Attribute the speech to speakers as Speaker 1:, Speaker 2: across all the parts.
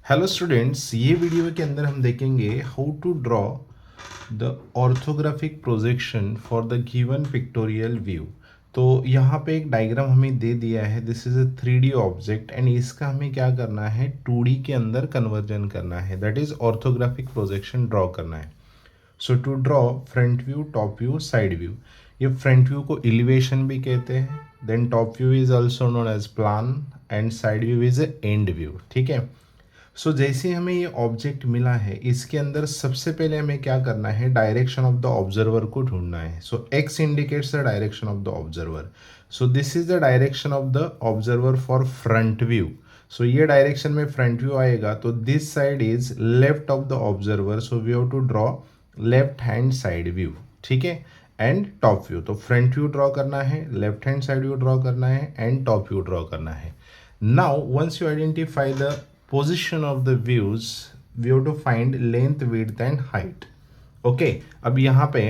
Speaker 1: Hello students, ये video के अंदर हम देखेंगे how to draw the orthographic projection for the given pictorial view. तो यहाँ पे एक डायग्राम हमें दे दिया है। This is a 3D object and इसका हमें क्या करना है, 2D के अंदर कन्वर्जन करना है, that is orthographic projection draw करना है। So to draw front view, top view, side view. ये फ्रंट व्यू को एलिवेशन भी कहते हैं, then top view is also known as plan and side view is end view. ठीक है। सो जैसे हमें ये ऑब्जेक्ट मिला है, इसके अंदर सबसे पहले हमें क्या करना है, डायरेक्शन ऑफ द ऑब्जर्वर को ढूंढना है। So X indicates the direction of the observer. So this is the direction of the observer for front view. So ये डायरेक्शन में फ्रंट व्यू आएगा, तो this side is left of the observer. So we have to draw left hand side view. ठीक है। And top view, तो front view draw करना है, left hand side view draw करना है एंड टॉप व्यू ड्रॉ करना है। Now, once you identify the position of the views, we have to find length, width and height. Okay, अब यहाँ पे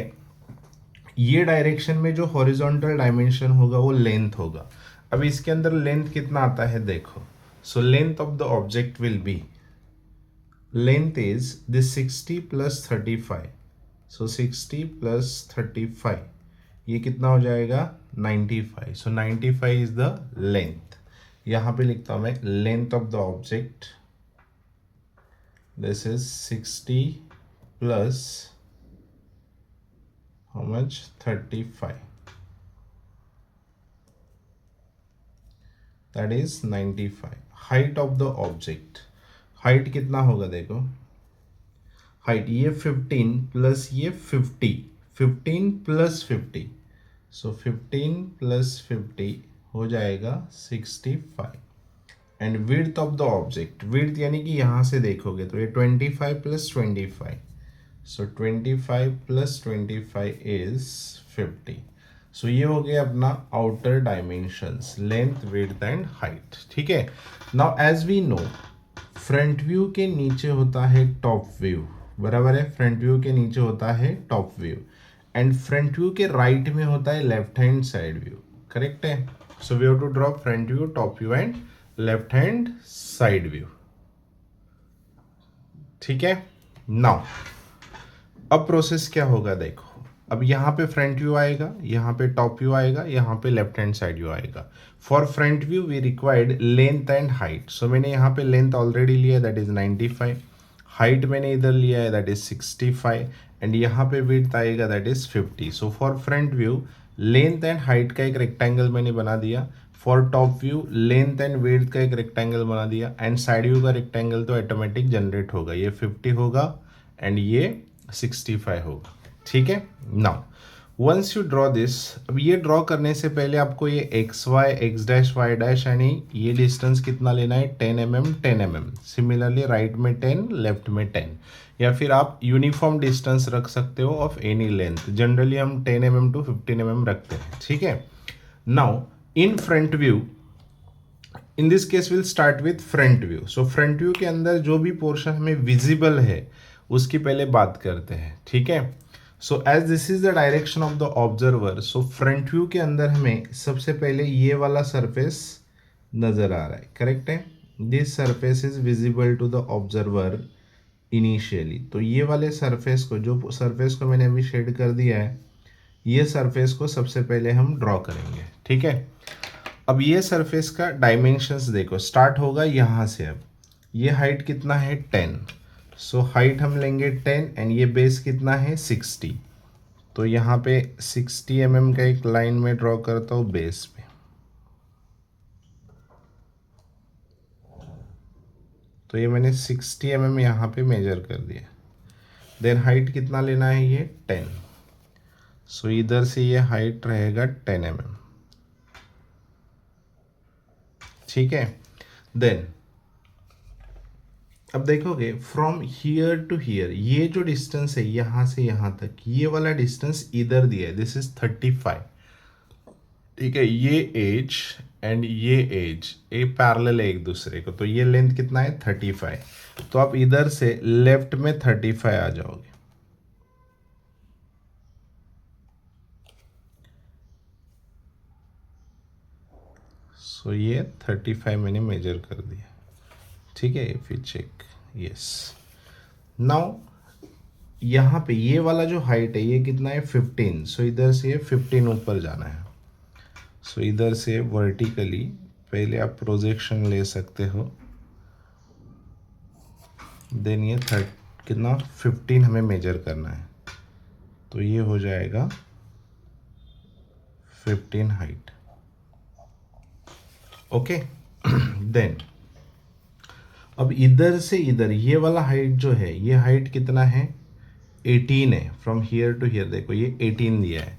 Speaker 1: ये डायरेक्शन में जो हॉरिजॉन्टल डायमेंशन होगा वो लेंथ होगा। अब इसके अंदर लेंथ कितना आता है देखो। So length of the object will be, length is this 60 plus 35। So 60 plus 35 ये कितना हो जाएगा, 95। सो 95 इज द लेंथ। यहाँ पे लिखता हूँ मैं length of the object, this is 60 plus how much, 35, that is 95। Height of the object, height कितना होगा देखो, हाइट ये 15 प्लस ये 50, 15 प्लस 50। सो 15 प्लस 50 हो जाएगा 65। And width of the object, width यानी कि यहाँ से देखोगे तो ये 25 plus 25। So 25 plus 25 is 50। So ये हो गया अपना outer dimensions, length, width and height. ठीक है। Now as we know, front view के नीचे होता है टॉप व्यू, बराबर है। फ्रंट व्यू के नीचे होता है top view and front view के राइट में होता है left hand side view, correct है। So we have to draw front view, top view and left hand side view. ठीक है। नाउ अब प्रोसेस क्या होगा देखो, अब यहाँ पे फ्रंट व्यू आएगा, यहाँ पे टॉप व्यू आएगा, यहाँ पे लेफ्ट हैंड साइड व्यू आएगा। For front view we required length and height. सो मैंने यहाँ पे लेंथ ऑलरेडी लिया है, दैट इज 95। हाइट मैंने इधर लिया है, दैट इज 65 एंड यहाँ पे विड्थ आएगा, that is 50। So for front view length and height का एक रेक्टेंगल मैंने बना दिया, for top view length and width का एक रेक्टेंगल बना दिया एंड साइड व्यू का रेक्टेंगल तो ऑटोमेटिक जनरेट होगा, ये 50 होगा एंड ये 65 होगा। ठीक है। Now once you draw this, अब ये ड्रॉ करने से पहले आपको ये X Y, X dash, Y dash यानी ये डिस्टेंस कितना लेना है, 10 mm 10 mm। सिमिलरली राइट में 10, लेफ्ट में 10, या फिर आप यूनिफॉर्म डिस्टेंस रख सकते हो ऑफ एनी लेंथ। जनरली हम 10 mm टू 15 mm रखते हैं। ठीक है। Now in front view, in this case will start with front view. So front view के अंदर जो भी पोर्शन हमें विजिबल है उसकी पहले बात करते हैं। ठीक है। So as this is the direction of the observer, so front view के अंदर हमें सबसे पहले ये वाला सरफेस नजर आ रहा है, करेक्ट है। This surface is visible to the observer initially. तो ये वाले सरफेस को, जो सरफेस को मैंने अभी शेड कर दिया है, ये सरफेस को सबसे पहले हम ड्रॉ करेंगे। ठीक है। अब ये सरफेस का डायमेंशंस देखो, स्टार्ट होगा यहाँ से। अब ये हाइट कितना है, 10। सो हाइट हम लेंगे 10 एंड ये बेस कितना है, 60। तो यहाँ पे 60 mm का एक लाइन में ड्रॉ करता हूँ बेस पे। तो ये मैंने 60 mm यहाँ पे मेजर कर दिया। देन हाइट कितना लेना है, ये 10। सो इधर से ये हाइट रहेगा 10 mm। ठीक है। देन अब देखोगे फ्रॉम हियर टू हियर, ये जो डिस्टेंस है यहाँ से यहाँ तक, ये वाला डिस्टेंस इधर दिया है, दिस इज 35। ठीक है। ये एज एंड ये एज ये पैरेलल है एक दूसरे को, तो ये लेंथ कितना है, 35। तो आप इधर से लेफ्ट में 35 आ जाओगे। सो ये 35 मैंने मेजर कर दिया। ठीक है, if you check, yes. Now यहाँ पे ये वाला जो हाइट है ये कितना है 15, सो इधर से 15 ऊपर जाना है। सो इधर से वर्टिकली पहले आप प्रोजेक्शन ले सकते हो, देन ये कितना 15 हमें मेजर करना है, तो ये हो जाएगा 15 हाइट। ओके देन अब इधर से इधर ये वाला हाइट जो है, ये हाइट कितना है 18 है, फ्रॉम हियर टू हियर देखो ये 18 दिया है।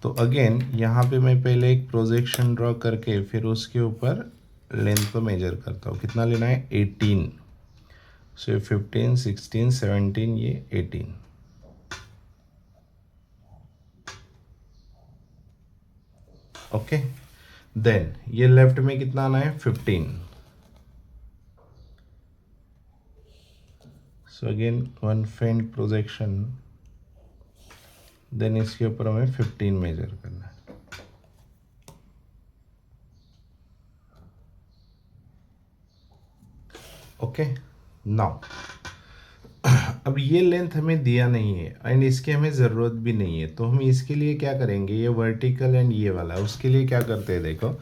Speaker 1: तो अगेन यहाँ पे मैं पहले एक प्रोजेक्शन ड्रॉ करके फिर उसके ऊपर लेंथ को मेजर करता हूँ, कितना लेना है 18। सो ये 15 16 17 ये 18। ओके देन ये लेफ्ट में कितना आना है 15। सो अगेन वन फेंट प्रोजेक्शन, देन इसके ऊपर हमें 15 मेजर करना है। ओके नाउ अब ये लेंथ हमें दिया नहीं है एंड इसकी हमें ज़रूरत भी नहीं है, तो हम इसके लिए क्या करेंगे, ये वर्टिकल एंड ये वाला, उसके लिए क्या करते हैं देखो,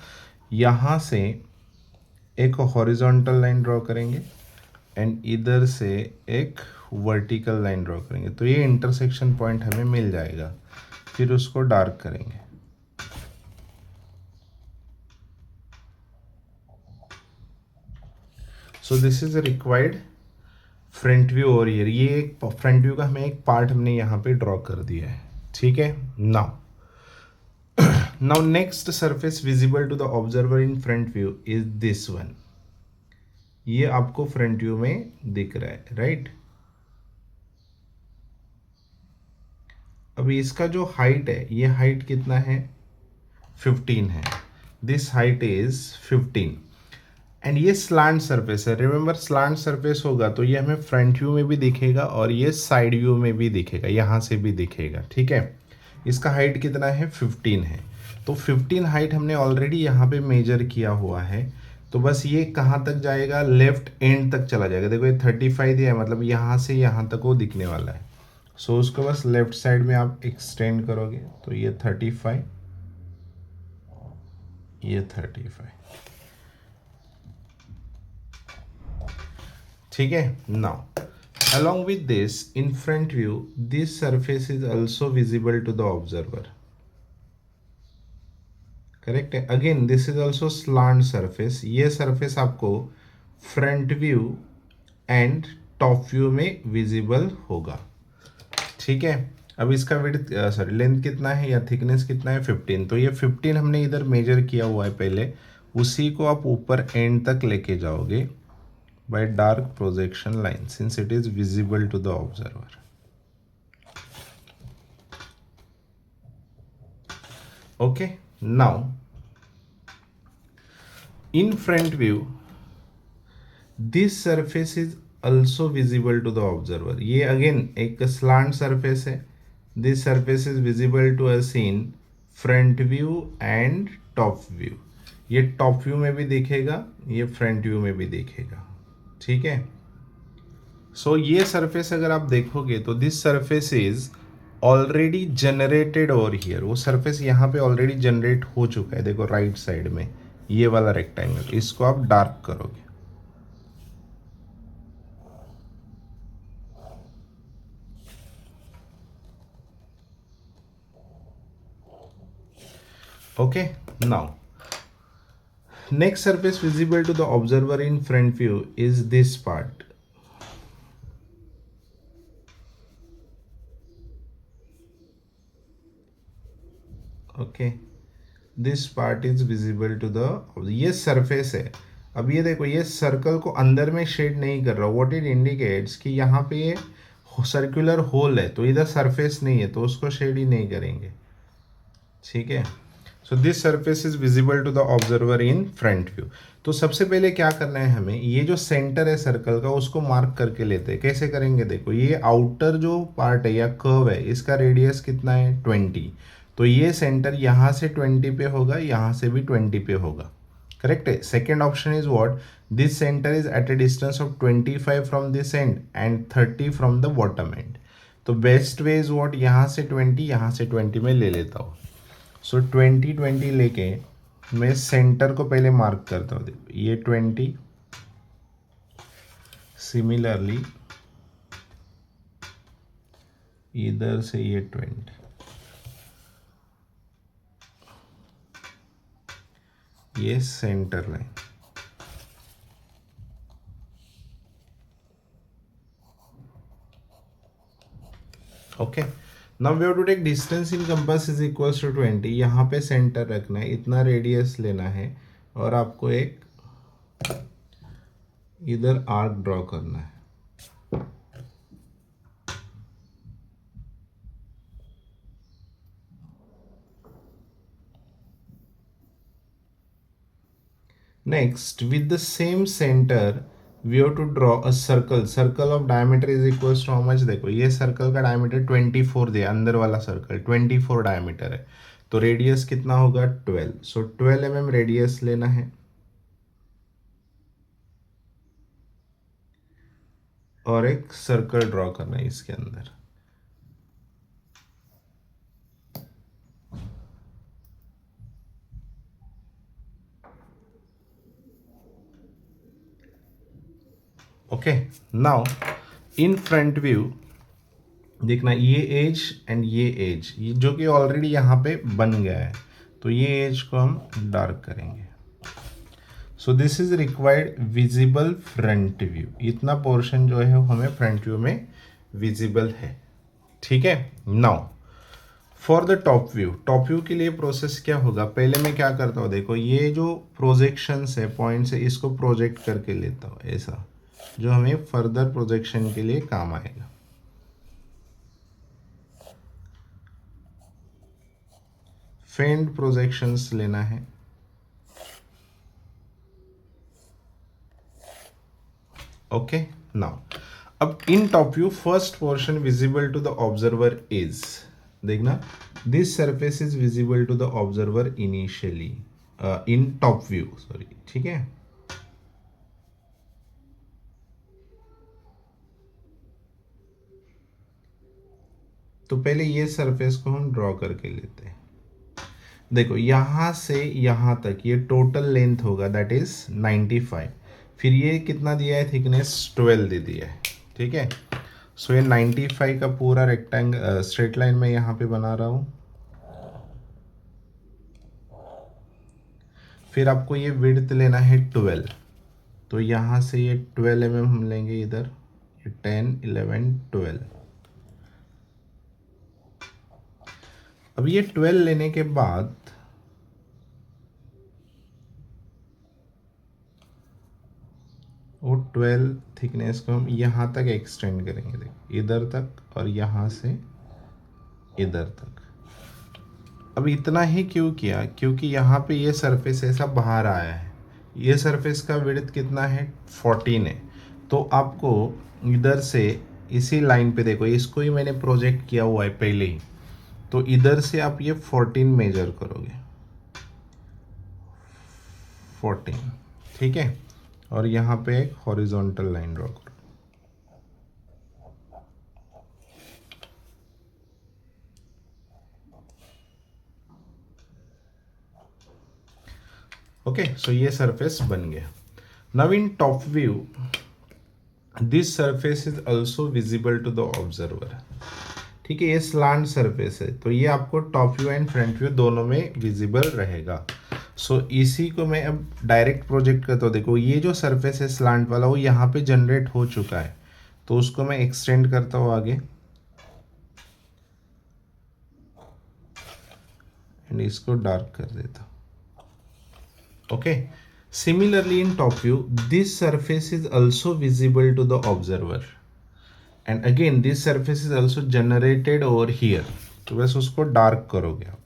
Speaker 1: यहाँ से एक हॉरिजॉन्टल लाइन ड्रॉ करेंगे एंड इधर से एक वर्टिकल लाइन ड्रॉ करेंगे, तो ये इंटरसेक्शन पॉइंट हमें मिल जाएगा। फिर उसको डार्क करेंगे। सो this is required front view और ईयर, ये एक फ्रंट व्यू का हमें एक पार्ट हमने यहाँ पे ड्रॉ कर दिया है। ठीक है now next surface visible to the observer in front view is this one. ये आपको फ्रंट व्यू में दिख रहा है, राइट। अभी इसका जो हाइट है, ये हाइट कितना है 15 है, दिस हाइट इज 15 एंड ये स्लांट सरफेस है। रिमेंबर स्लांट सरफेस होगा तो ये हमें फ्रंट व्यू में भी दिखेगा और ये साइड व्यू में भी दिखेगा, यहाँ से भी दिखेगा। ठीक है, इसका हाइट कितना है 15 है, तो 15 हाइट हमने ऑलरेडी यहाँ पे मेजर किया हुआ है, तो बस ये कहाँ तक जाएगा, लेफ्ट एंड तक चला जाएगा। देखो ये 35 दिया है, मतलब यहाँ से यहाँ तक वो दिखने वाला है। सो उसको बस लेफ्ट साइड में आप एक्सटेंड करोगे तो ये 35, ये 35। ठीक है now along with this in front view this surface is also visible to the observer, correct है। Again this is also slant surface, ये सरफेस आपको front view and top view में विजिबल होगा। ठीक है, अब इसका विड्थ सॉरी लेंथ कितना है या थिकनेस कितना है 15, तो ये 15 हमने इधर मेजर किया हुआ है पहले, उसी को आप ऊपर एंड तक लेके जाओगे by dark projection line since it is visible to the observer. Okay, now in front view this surface is also visible to the observer. ये again एक slant surface है, this surface is visible to us in front view and top view. ये top view में भी दिखेगा, ये front view में भी दिखेगा। ठीक है, सो ये सरफेस अगर आप देखोगे तो this surface is already generated over here, वो सरफेस यहाँ पे ऑलरेडी जनरेट हो चुका है। देखो राइट साइड में ये वाला रेक्टेंगल, इसको आप डार्क करोगे। Okay now next surface visible to the observer in front view is this part. Okay, this part is visible to the, ये surface है। अब ये देखो ये सर्कल को अंदर में शेड नहीं कर रहा, what it indicates कि यहाँ पे ये सर्कुलर होल है, तो इधर सरफेस नहीं है, तो उसको शेड ही नहीं करेंगे। ठीक है, so this surface is visible to the observer in front view. तो सबसे पहले क्या करना है हमें, ये जो सेंटर है सर्कल का उसको मार्क करके लेते हैं। कैसे करेंगे, देखो ये आउटर जो पार्ट है या कर्व है, इसका रेडियस कितना है 20, तो ये सेंटर यहाँ से 20 पे होगा, यहाँ से भी 20 पे होगा, करेक्ट है. Second option is what, this centre is at a distance of 25 from this end and 30 from the bottom end. तो बेस्ट वे इज व्हाट, यहाँ से 20, यहाँ से 20 में ले लेता हूँ. सो 20 लेके मैं सेंटर को पहले मार्क करता हूँ. देखो ये 20, सिमिलरली इधर से ये 20, ये centre line. Okay, now we have to take distance in compass is equals to 20. यहाँ पे सेंटर रखना है, इतना रेडियस लेना है और आपको एक इधर आर्क ड्रॉ करना है. Next, with the same center, we have to draw a circle. Circle of diameter is equals to how much? देखो ये सर्कल का डायमीटर 24 दिया, अंदर वाला सर्कल 24 डायमीटर है, तो रेडियस कितना होगा 12. सो 12 mm रेडियस लेना है और एक सर्कल ड्रॉ करना है इसके अंदर. Okay, now in front view देखना, ये एज एंड ये एज, ये जो कि ऑलरेडी यहाँ पे बन गया है, तो ये एज को हम डार्क करेंगे. सो this is required visible front view. इतना पोर्शन जो है वो हमें फ्रंट व्यू में विजिबल है. ठीक है. Now for the top view, top view के लिए प्रोसेस क्या होगा, पहले मैं क्या करता हूँ, देखो ये जो प्रोजेक्शंस है, पॉइंट्स है, इसको प्रोजेक्ट करके लेता हूँ ऐसा, जो हमें फर्दर प्रोजेक्शन के लिए काम आएगा. फेंड प्रोजेक्शंस लेना है. ओके, नाउ अब in top view first portion visible to the observer is, देखना, this surface is visible to the observer initially in top view, sorry. ठीक है. तो पहले ये सरफेस को हम ड्रॉ करके लेते हैं. देखो यहां से यहां तक ये टोटल लेंथ होगा, दैट इज 95. फिर ये कितना दिया है, थिकनेस 12 दे दिया है. ठीक है. सो ये 95 का पूरा रेक्टेंगल स्ट्रेट लाइन में यहाँ पे बना रहा हूँ. फिर आपको ये विड्थ लेना है 12, तो यहाँ से ये 12 mm हम लेंगे इधर, ये 10, 11, 12. अब ये 12 लेने के बाद वो 12 थिकनेस को हम यहाँ तक एक्सटेंड करेंगे, देखो इधर तक और यहाँ से इधर तक. अब इतना ही क्यों किया, क्योंकि यहाँ पे ये सरफेस ऐसा बाहर आया है, ये सरफेस का विड्थ कितना है 14 है. तो आपको इधर से इसी लाइन पे, देखो इसको ही मैंने प्रोजेक्ट किया हुआ है पहले ही, तो इधर से आप ये 14 मेजर करोगे, 14. ठीक है. और यहाँ पे एक हॉरिजॉन्टल लाइन ड्रॉ करो. ओके, सो ये सरफेस बन गया. Now in top view this surface is also visible to the observer. ठीक है, ये स्लांट सरफेस है, तो ये आपको top view and front view दोनों में विजिबल रहेगा. सो इसी को मैं अब डायरेक्ट प्रोजेक्ट करता हूँ. देखो ये जो सरफेस है स्लांट वाला, वो यहाँ पे जनरेट हो चुका है, तो उसको मैं एक्सटेंड करता हूँ आगे एंड इसको डार्क कर देता हूँ. Okay. Similarly in top view this surface is also visible to the observer and again this surface is also generated over here. तो बस उसको डार्क करोगे आप.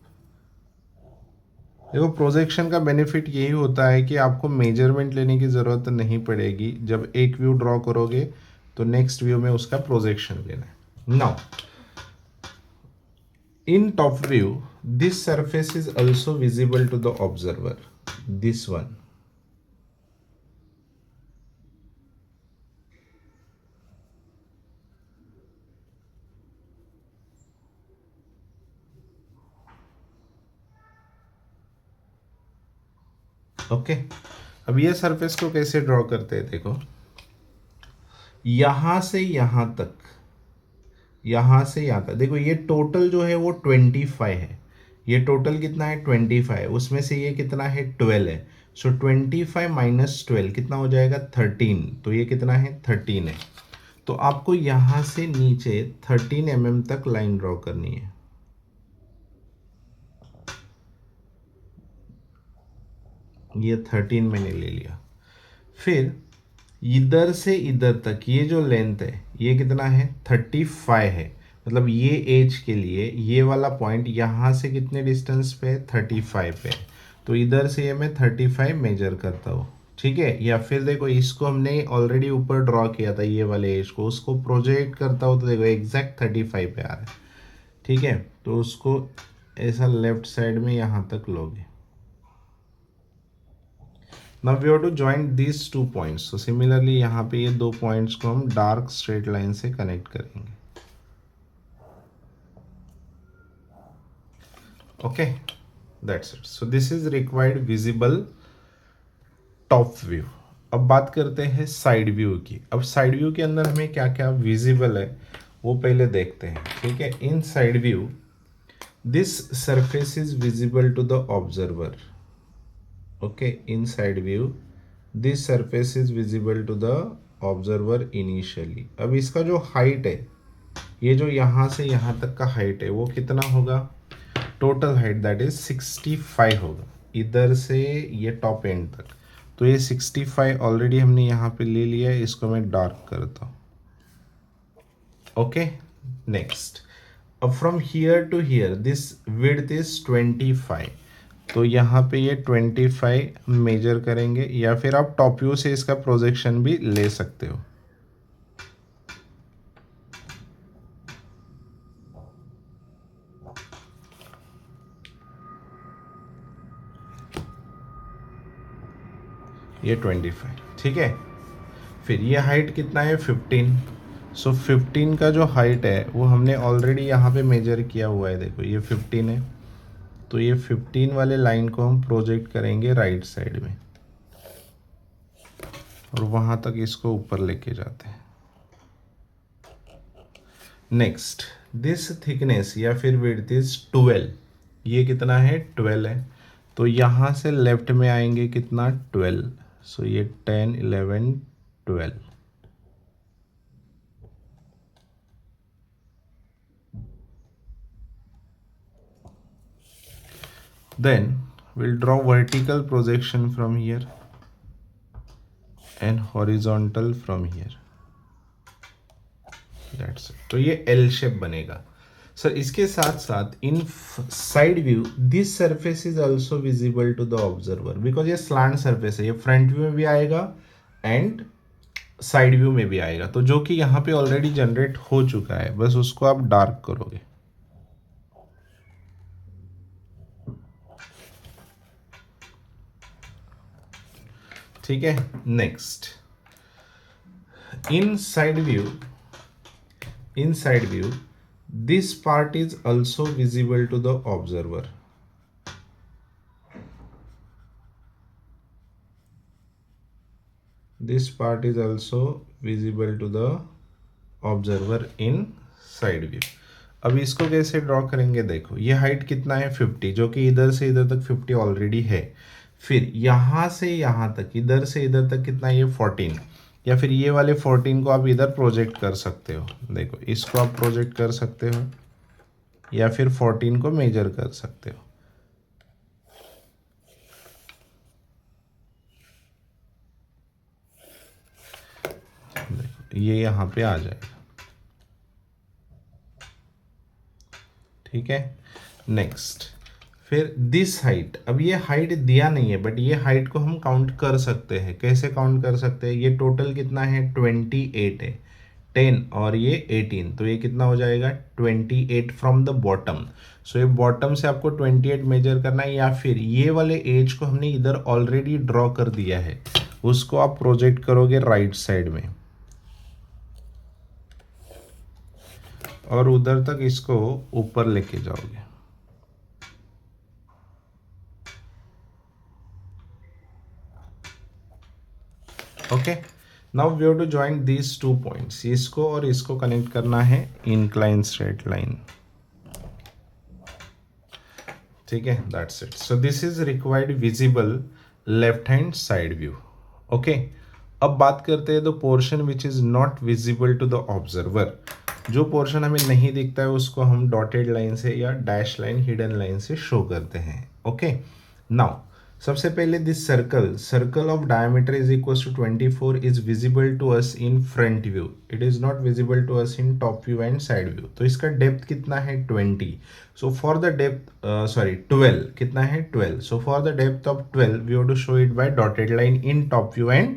Speaker 1: देखो प्रोजेक्शन का बेनिफिट यही होता है कि आपको मेजरमेंट लेने की ज़रूरत नहीं पड़ेगी. जब एक व्यू ड्रॉ करोगे तो नेक्स्ट व्यू में उसका प्रोजेक्शन लेना है. Now in top view this surface is also visible to the observer, this one. Okay, अब ये सरफेस को कैसे ड्रॉ करते हैं देखो, यहां से यहां तक, यहां से यहां तक देखो, ये टोटल जो है वो 25 है। ये टोटल कितना है 25, उसमें से ये कितना है 12 है। सो 25 माइनस 12 कितना हो जाएगा 13, तो ये कितना है 13 है। तो आपको यहां से नीचे 13 तक लाइन ड्रॉ करनी है। ये 13 मैंने ले लिया। फिर इधर से इधर तक ये जो लेंथ है ये कितना है 35 है। मतलब ये एज के लिए ये वाला पॉइंट यहाँ से कितने डिस्टेंस पे है 35 पे। तो इधर से ये मैं 35 मेजर करता हूँ, ठीक है। या फिर देखो इसको हमने ऑलरेडी ऊपर ड्रॉ किया था, ये वाले एज को, उसको प्रोजेक्ट करता हूँ तो देखो एग्जैक्ट 35 पे आ रहा है, ठीक है। तो उसको ऐसा लेफ्ट साइड में यहाँ तक लोगे। Now we have to join these two points. So similarly यहाँ पे ये दो पॉइंट्स को हम डार्क स्ट्रेट लाइन से कनेक्ट करेंगे। Okay, that's it. So this is required visible top view. अब बात करते हैं साइड व्यू की। अब साइड व्यू के अंदर हमें क्या क्या विजिबल है वो पहले देखते हैं, ठीक है। In side view this surface is visible to the observer. Okay, in side view this surface is visible to the observer initially. अब इसका जो हाइट है, ये जो यहाँ से यहाँ तक का हाइट है वो कितना होगा, टोटल हाइट दैट इज 65 होगा, इधर से ये टॉप एंड तक। तो ये 65 ऑलरेडी हमने यहाँ पे ले लिया है, इसको मैं डार्क करता हूँ। ओके, नेक्स्ट, अब from here to here this width is 25। तो यहाँ पे ये 25 मेजर करेंगे, या फिर आप टॉप व्यू से इसका प्रोजेक्शन भी ले सकते हो। ये 25, ठीक है। फिर ये हाइट कितना है 15। सो 15 का जो हाइट है वो हमने ऑलरेडी यहाँ पे मेजर किया हुआ है, देखो ये 15 है। तो ये 15 वाले लाइन को हम प्रोजेक्ट करेंगे राइट साइड में, और वहाँ तक इसको ऊपर लेके जाते हैं। नेक्स्ट, दिस थिकनेस या फिर विड्थ इज 12। ये कितना है 12 है। तो यहाँ से लेफ्ट में आएंगे कितना 12। सो ये 10 11 12। Then we'll draw vertical projection from here and horizontal from here. That's it. तो ये L शेप बनेगा। सर इसके साथ साथ in side view this surface is also visible to the observer, because ये स्लैंट सरफेस है, ये फ्रंट व्यू में भी आएगा एंड साइड व्यू में भी आएगा। तो जो कि यहाँ पे ऑलरेडी जनरेट हो चुका है, बस उसको आप डार्क करोगे। ठीक है, next, in side view this part is also visible to the observer. This part is also visible to the observer in side view. अब इसको कैसे ड्रॉ करेंगे, देखो ये हाइट कितना है 50, जो कि इधर से इधर तक 50 ऑलरेडी है। फिर यहाँ से यहाँ तक, इधर से इधर तक कितना है ये 14, या फिर ये वाले 14 को आप इधर प्रोजेक्ट कर सकते हो। देखो इसको आप प्रोजेक्ट कर सकते हो, या फिर 14 को मेजर कर सकते हो। देखो ये यहाँ पे आ जाएगा, ठीक है। नेक्स्ट, फिर दिस हाइट, अब ये हाइट दिया नहीं है बट ये हाइट को हम काउंट कर सकते हैं। कैसे काउंट कर सकते हैं, ये टोटल कितना है 28 है, 10 और ये 18, तो ये कितना हो जाएगा 28 फ्रॉम द बॉटम। सो ये बॉटम से आपको 28 मेजर करना है, या फिर ये वाले एज को हमने इधर ऑलरेडी ड्रॉ कर दिया है, उसको आप प्रोजेक्ट करोगे राइट साइड में, और उधर तक इसको ऊपर लेके जाओगे। Okay, now we have to join these 2 points, इसको और इसको कनेक्ट करना है इंक्लाइन स्ट्रेट लाइन, ठीक है, that's it. So this is required visible left hand side view. Okay, अब बात करते हैं the portion which is not visible to the observer. जो पोर्शन हमें नहीं दिखता है उसको हम डॉटेड लाइन से या डैश लाइन, हिडन लाइन से शो करते हैं। ओके, नाउ सबसे पहले this circle of diameter is equal to 24 is visible to us in front view, it is not visible to us in top view and side view. तो इसका depth कितना है 20, सो for the depth 12 कितना है 12, so for the depth of 12 we have to show it by dotted line in top view and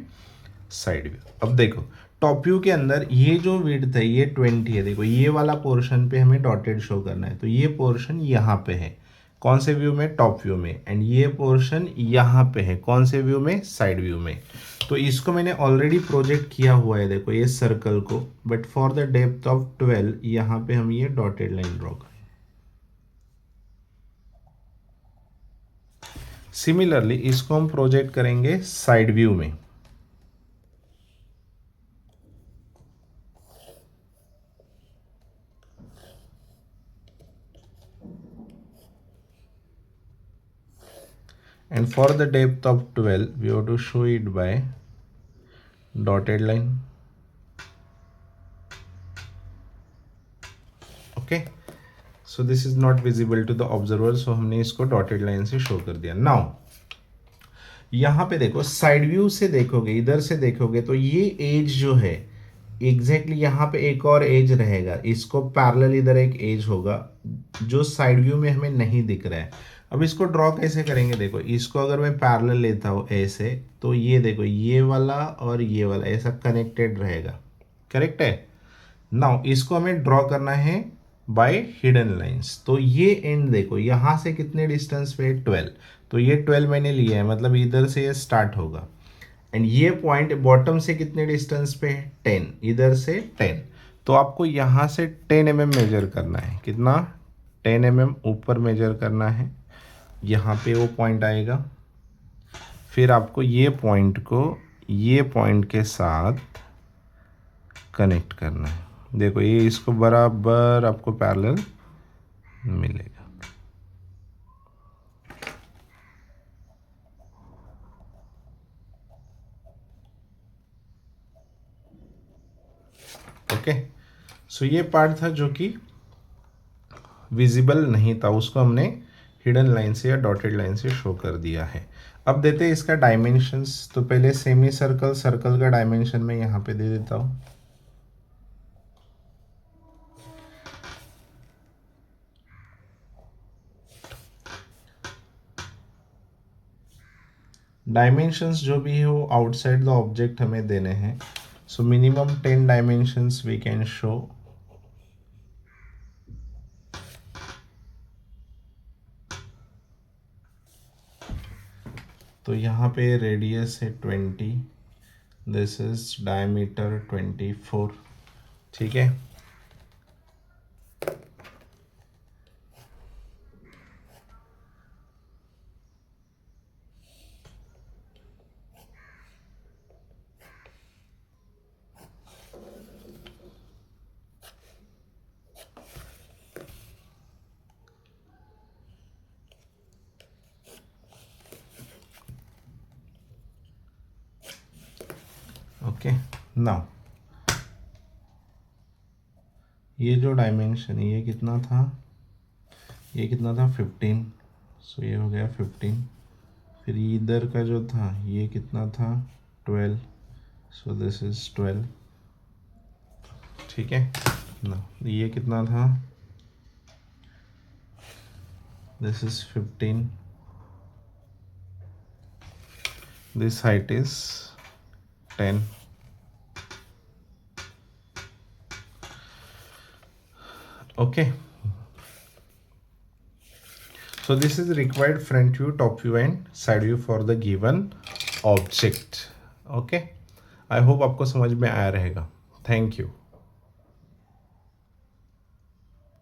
Speaker 1: side view. अब देखो top view के अंदर ये जो विड्थ है ये 20 है, देखो ये वाला पोर्शन पे हमें डॉटेड शो करना है, तो ये पोर्शन यहाँ पे है, कौन से व्यू में, टॉप व्यू में, एंड ये पोर्शन यहाँ पे है, कौन से व्यू में, साइड व्यू में। तो इसको मैंने ऑलरेडी प्रोजेक्ट किया हुआ है, देखो ये सर्कल को, but for the depth of 12 यहाँ पे हम ये डॉटेड लाइन ड्रॉ करें। सिमिलरली इसको हम प्रोजेक्ट करेंगे साइड व्यू में। And for the depth of 12 we have to show it by dotted line. Okay, so this is not visible to the observer, so हमने इसको dotted line से show कर दिया। Now यहाँ पे देखो साइड व्यू से देखोगे, इधर से देखोगे तो ये एज जो है एग्जैक्टली यहाँ पे एक और एज रहेगा, इसको पैरेलल इधर एक एज होगा जो साइड व्यू में हमें नहीं दिख रहा है। अब इसको ड्रॉ कैसे करेंगे, देखो इसको अगर मैं पैरेलल लेता हूँ ऐसे, तो ये देखो ये वाला और ये वाला ऐसा कनेक्टेड रहेगा, करेक्ट है। नाउ इसको हमें ड्रॉ करना है बाय हिडन लाइंस। तो ये एंड देखो यहाँ से कितने डिस्टेंस पे है 12, तो ये 12 मैंने लिया है, मतलब इधर से ये स्टार्ट होगा, एंड ये पॉइंट बॉटम से कितने डिस्टेंस पे है 10, इधर से 10। तो आपको यहाँ से 10 mm मेजर करना है, कितना 10 mm ऊपर मेजर करना है, यहाँ पे वो पॉइंट आएगा, फिर आपको ये पॉइंट को ये पॉइंट के साथ कनेक्ट करना है। देखो ये इसको बराबर आपको पैरेलल मिलेगा। ओके, सो ये पार्ट था जो कि विजिबल नहीं था, उसको हमने हिडन लाइन से या डॉटेड लाइन से शो कर दिया है। अब देते हैं इसका डायमेंशंस। तो पहले सेमी सर्कल, सर्कल का डायमेंशन मैं यहाँ पे दे देता हूँ। डायमेंशंस जो भी हो आउटसाइड द ऑब्जेक्ट हमें देने हैं, सो minimum 10 dimensions we can show. तो यहाँ पे रेडियस है 20, दिस इज डायमीटर 24, ठीक है। ओके, नाउ ये जो डायमेंशन है ये कितना था, ये कितना था 15, सो ये हो गया 15। फिर इधर का जो था ये कितना था 12, सो दिस इज 12, ठीक है ना। ये कितना था, this is 15, this height is 10। Okay, so this is required front view, top view and side view for the given object. Okay, I hope आपको समझ में आया रहेगा। Thank you.